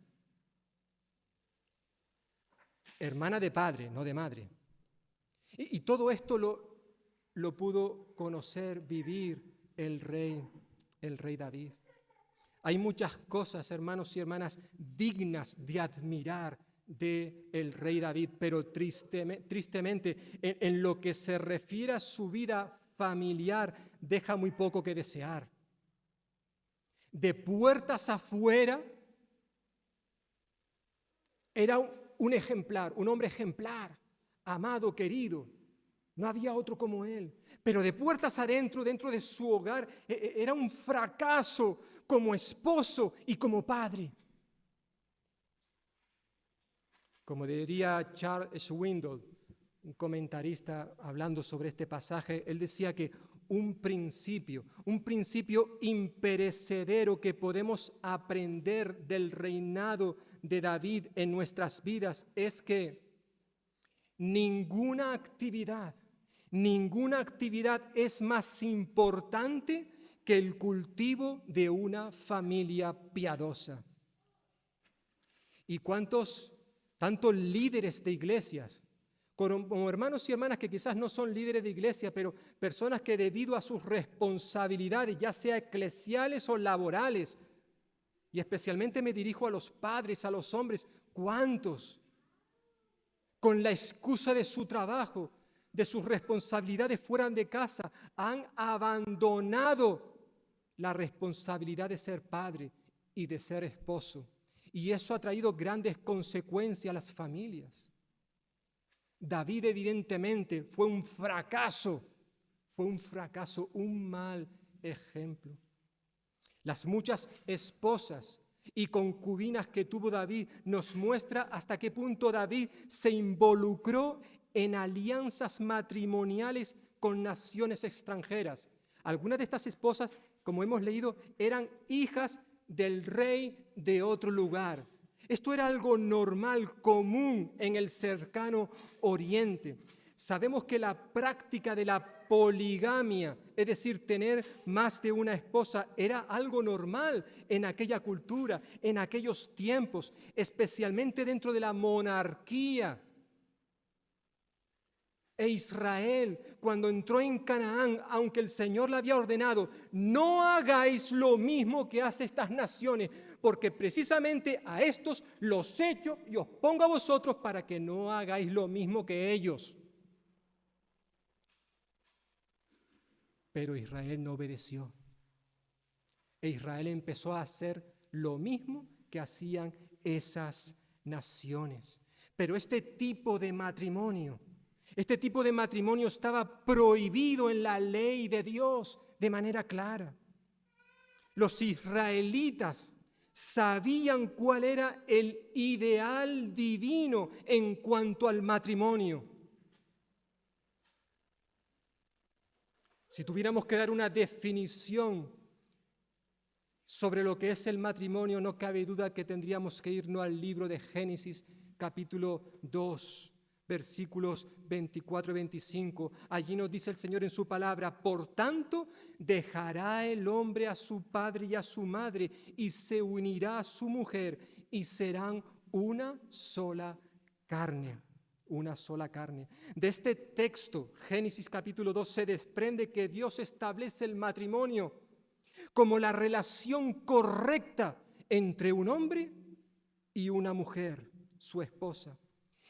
de padre, no de madre. Y todo esto lo pudo conocer, vivir el rey David. Hay muchas cosas, hermanos y hermanas, dignas de admirar del rey David, pero tristemente en lo que se refiere a su vida familiar, deja muy poco que desear. De puertas afuera, era un ejemplar, un hombre ejemplar, amado, querido. No había otro como él. Pero de puertas adentro, dentro de su hogar, era un fracaso, como esposo y como padre. Como diría Charles Swindoll, un comentarista hablando sobre este pasaje, él decía que un principio imperecedero que podemos aprender del reinado de David en nuestras vidas es que ninguna actividad es más importante que el cultivo de una familia piadosa. ¿Y cuántos, tantos líderes de iglesias, como hermanos y hermanas que quizás no son líderes de iglesia, pero personas que debido a sus responsabilidades, ya sea eclesiales o laborales, y especialmente me dirijo a los padres, a los hombres, cuántos, con la excusa de su trabajo, de sus responsabilidades fuera de casa, han abandonado la responsabilidad de ser padre y de ser esposo. Y eso ha traído grandes consecuencias a las familias. David evidentemente fue un fracaso, un mal ejemplo. Las muchas esposas y concubinas que tuvo David nos muestra hasta qué punto David se involucró en alianzas matrimoniales con naciones extranjeras. Algunas de estas esposas, como hemos leído, eran hijas del rey de otro lugar. Esto era algo normal, común en el cercano Oriente. Sabemos que la práctica de la poligamia, es decir, tener más de una esposa, era algo normal en aquella cultura, en aquellos tiempos, especialmente dentro de la monarquía. E Israel, cuando entró en Canaán, aunque el Señor le había ordenado, no hagáis lo mismo que hacen estas naciones, porque precisamente a estos los echo y os pongo a vosotros para que no hagáis lo mismo que ellos. Pero Israel no obedeció. E Israel empezó a hacer lo mismo que hacían esas naciones. Pero este tipo de matrimonio estaba prohibido en la ley de Dios de manera clara. Los israelitas sabían cuál era el ideal divino en cuanto al matrimonio. Si tuviéramos que dar una definición sobre lo que es el matrimonio, no cabe duda que tendríamos que irnos al libro de Génesis, capítulo 2. Versículos 24 y 25, allí nos dice el Señor en su palabra: por tanto, dejará el hombre a su padre y a su madre, y se unirá a su mujer, y serán una sola carne. Una sola carne. De este texto, Génesis capítulo 2, se desprende que Dios establece el matrimonio como la relación correcta entre un hombre y una mujer, su esposa.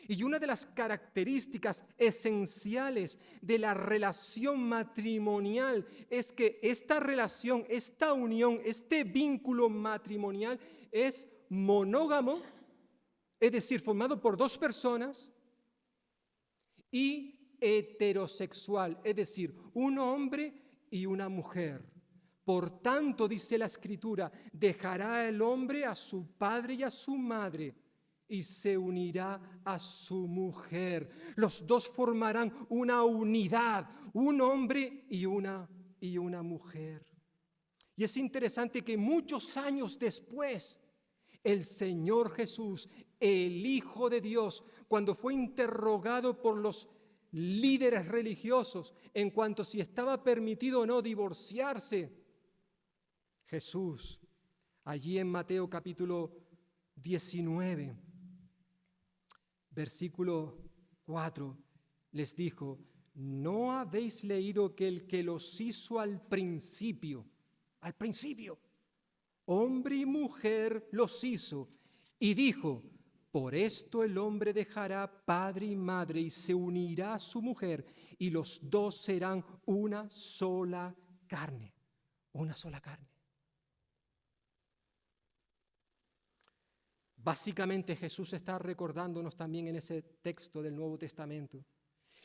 Y una de las características esenciales de la relación matrimonial es que esta relación, esta unión, este vínculo matrimonial es monógamo, es decir, formado por dos personas, y heterosexual, es decir, un hombre y una mujer. Por tanto, dice la Escritura, dejará el hombre a su padre y a su madre, y se unirá a su mujer. Los dos formarán una unidad, un hombre y una mujer. Y es interesante que muchos años después, el Señor Jesús, el Hijo de Dios, cuando fue interrogado por los líderes religiosos en cuanto si estaba permitido o no divorciarse, Jesús, allí en Mateo capítulo 19, versículo 4, les dijo: ¿no habéis leído que el que los hizo al principio, hombre y mujer los hizo? Y dijo: por esto el hombre dejará padre y madre y se unirá a su mujer, y los dos serán una sola carne. Una sola carne. Básicamente Jesús está recordándonos también en ese texto del Nuevo Testamento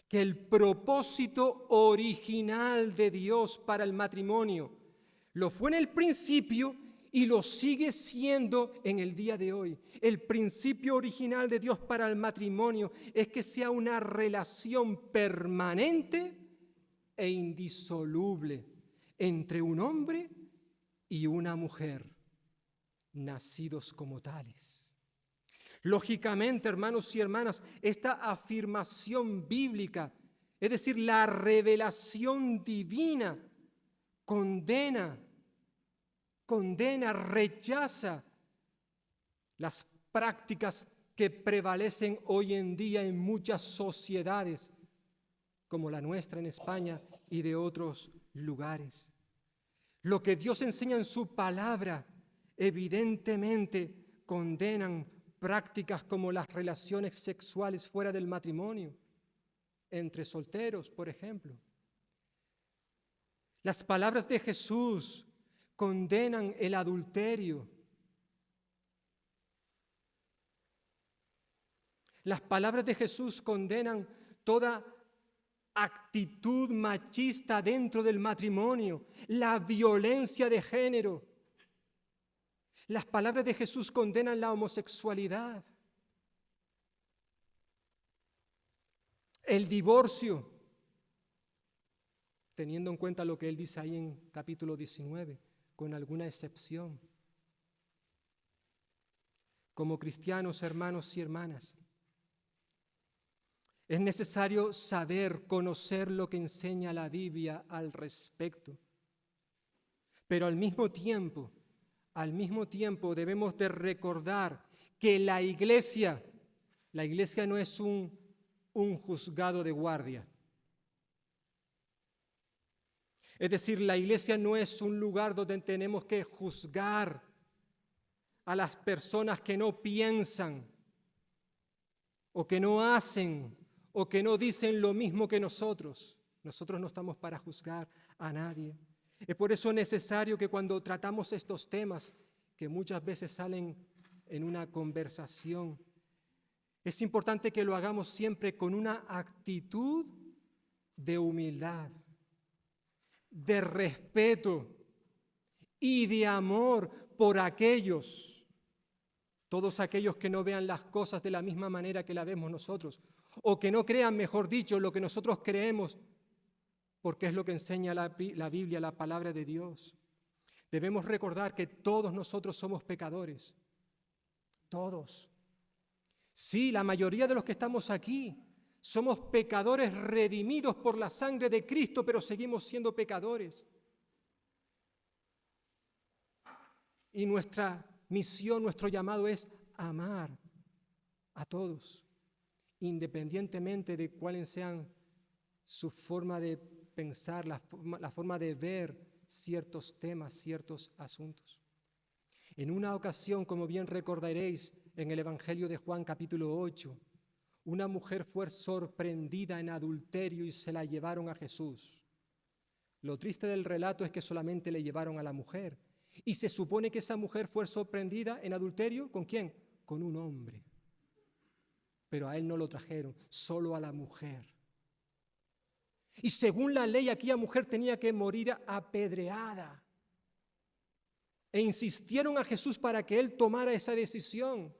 que el propósito original de Dios para el matrimonio lo fue en el principio y lo sigue siendo en el día de hoy. El principio original de Dios para el matrimonio es que sea una relación permanente e indisoluble entre un hombre y una mujer, nacidos como tales. Lógicamente, hermanos y hermanas, esta afirmación bíblica, es decir, la revelación divina, condena, rechaza las prácticas que prevalecen hoy en día en muchas sociedades, como la nuestra en España y de otros lugares. Lo que Dios enseña en su palabra, evidentemente condenan prácticas como las relaciones sexuales fuera del matrimonio, entre solteros, por ejemplo. Las palabras de Jesús condenan el adulterio. Las palabras de Jesús condenan toda actitud machista dentro del matrimonio, la violencia de género. Las palabras de Jesús condenan la homosexualidad, el divorcio, teniendo en cuenta lo que él dice ahí en capítulo 19, con alguna excepción. Como cristianos, hermanos y hermanas, es necesario saber, conocer lo que enseña la Biblia al respecto. Pero al mismo tiempo debemos de recordar que la iglesia no es un juzgado de guardia. Es decir, la iglesia no es un lugar donde tenemos que juzgar a las personas que no piensan o que no hacen o que no dicen lo mismo que nosotros. Nosotros no estamos para juzgar a nadie. Es por eso necesario que cuando tratamos estos temas, que muchas veces salen en una conversación, es importante que lo hagamos siempre con una actitud de humildad, de respeto y de amor por todos aquellos que no vean las cosas de la misma manera que la vemos nosotros, o que no crean, mejor dicho, lo que nosotros creemos, porque es lo que enseña la Biblia, la palabra de Dios. Debemos recordar que todos nosotros somos pecadores, todos. Sí, la mayoría de los que estamos aquí somos pecadores redimidos por la sangre de Cristo, pero seguimos siendo pecadores. Y nuestra misión, nuestro llamado es amar a todos, independientemente de cuáles sean su forma de pensar, la forma de ver ciertos temas, ciertos asuntos. En una ocasión, como bien recordaréis, en el Evangelio de Juan capítulo 8, una mujer fue sorprendida en adulterio y se la llevaron a Jesús. Lo triste del relato es que solamente le llevaron a la mujer. Y se supone que esa mujer fue sorprendida en adulterio, ¿con quién? Con un hombre. Pero a él no lo trajeron, solo a la mujer. Y según la ley, aquella mujer tenía que morir apedreada. E insistieron a Jesús para que él tomara esa decisión.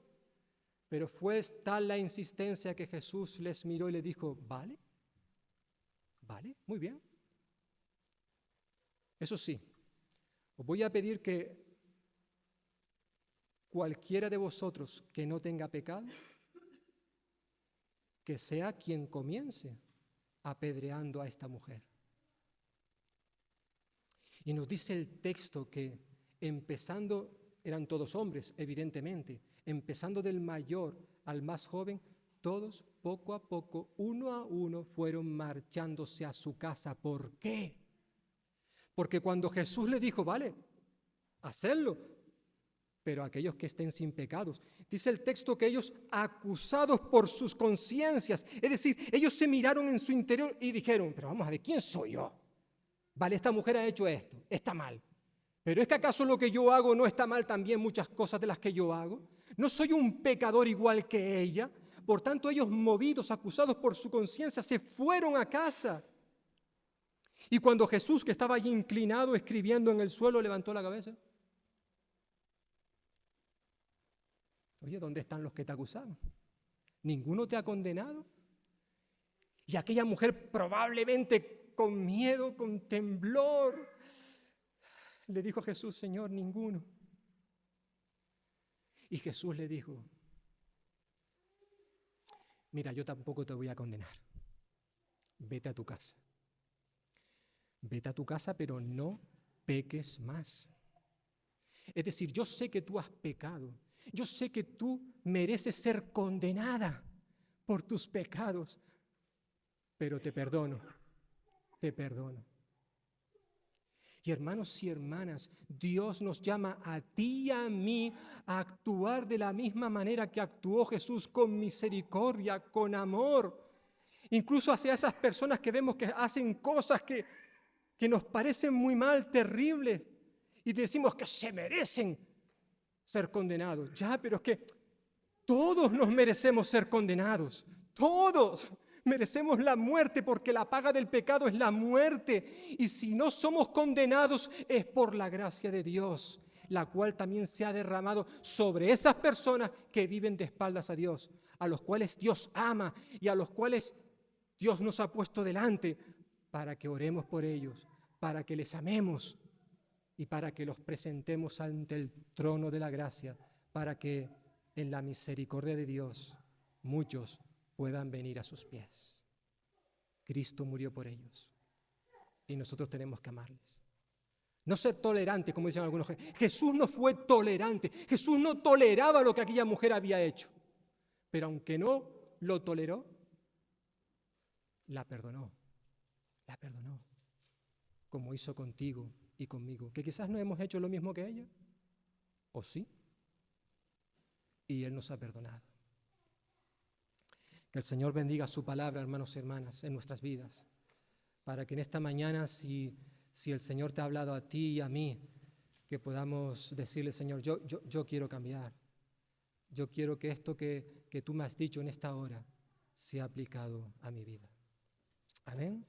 Pero fue tal la insistencia que Jesús les miró y le dijo, ¿vale? ¿Vale? Muy bien. Eso sí, os voy a pedir que cualquiera de vosotros que no tenga pecado, que sea quien comience apedreando a esta mujer. Y nos dice el texto que empezando, eran todos hombres, evidentemente, empezando del mayor al más joven, todos poco a poco, uno a uno, fueron marchándose a su casa. ¿Por qué? Porque cuando Jesús le dijo, vale, hacedlo, pero aquellos que estén sin pecados, dice el texto que ellos, acusados por sus conciencias, es decir, ellos se miraron en su interior y dijeron, pero vamos a ver, ¿quién soy yo? Vale, esta mujer ha hecho esto, está mal. Pero ¿es que acaso lo que yo hago no está mal también muchas cosas de las que yo hago? ¿No soy un pecador igual que ella? Por tanto, ellos movidos, acusados por su conciencia, se fueron a casa. Y cuando Jesús, que estaba allí inclinado escribiendo en el suelo, levantó la cabeza Oye, ¿dónde están los que te acusaban? ¿Ninguno te ha condenado? Y aquella mujer probablemente con miedo, con temblor, le dijo a Jesús, Señor, ninguno. Y Jesús le dijo, mira, yo tampoco te voy a condenar. Vete a tu casa. Vete a tu casa, pero no peques más. Es decir, yo sé que tú has pecado. Yo sé que tú mereces ser condenada por tus pecados, pero te perdono, te perdono. Y hermanos y hermanas, Dios nos llama a ti y a mí a actuar de la misma manera que actuó Jesús, con misericordia, con amor. Incluso hacia esas personas que vemos que hacen cosas que nos parecen muy mal, terribles, y decimos que se merecen ser condenados. Ya, pero es que todos nos merecemos ser condenados, todos merecemos la muerte, porque la paga del pecado es la muerte. Y si no somos condenados es por la gracia de Dios, la cual también se ha derramado sobre esas personas que viven de espaldas a Dios, a los cuales Dios ama y a los cuales Dios nos ha puesto delante para que oremos por ellos, para que les amemos y para que los presentemos ante el trono de la gracia, para que en la misericordia de Dios muchos puedan venir a sus pies. Cristo murió por ellos y nosotros tenemos que amarles. No ser tolerante, como dicen algunos. Jesús no fue tolerante. Jesús no toleraba lo que aquella mujer había hecho. Pero aunque no lo toleró, la perdonó. La perdonó. Como hizo contigo y conmigo. Que quizás no hemos hecho lo mismo que ella. ¿O sí? Y Él nos ha perdonado. Que el Señor bendiga su palabra, hermanos y hermanas, en nuestras vidas, para que en esta mañana, si el Señor te ha hablado a ti y a mí, que podamos decirle, Señor, yo quiero cambiar. Yo quiero que esto que tú me has dicho en esta hora sea aplicado a mi vida. Amén.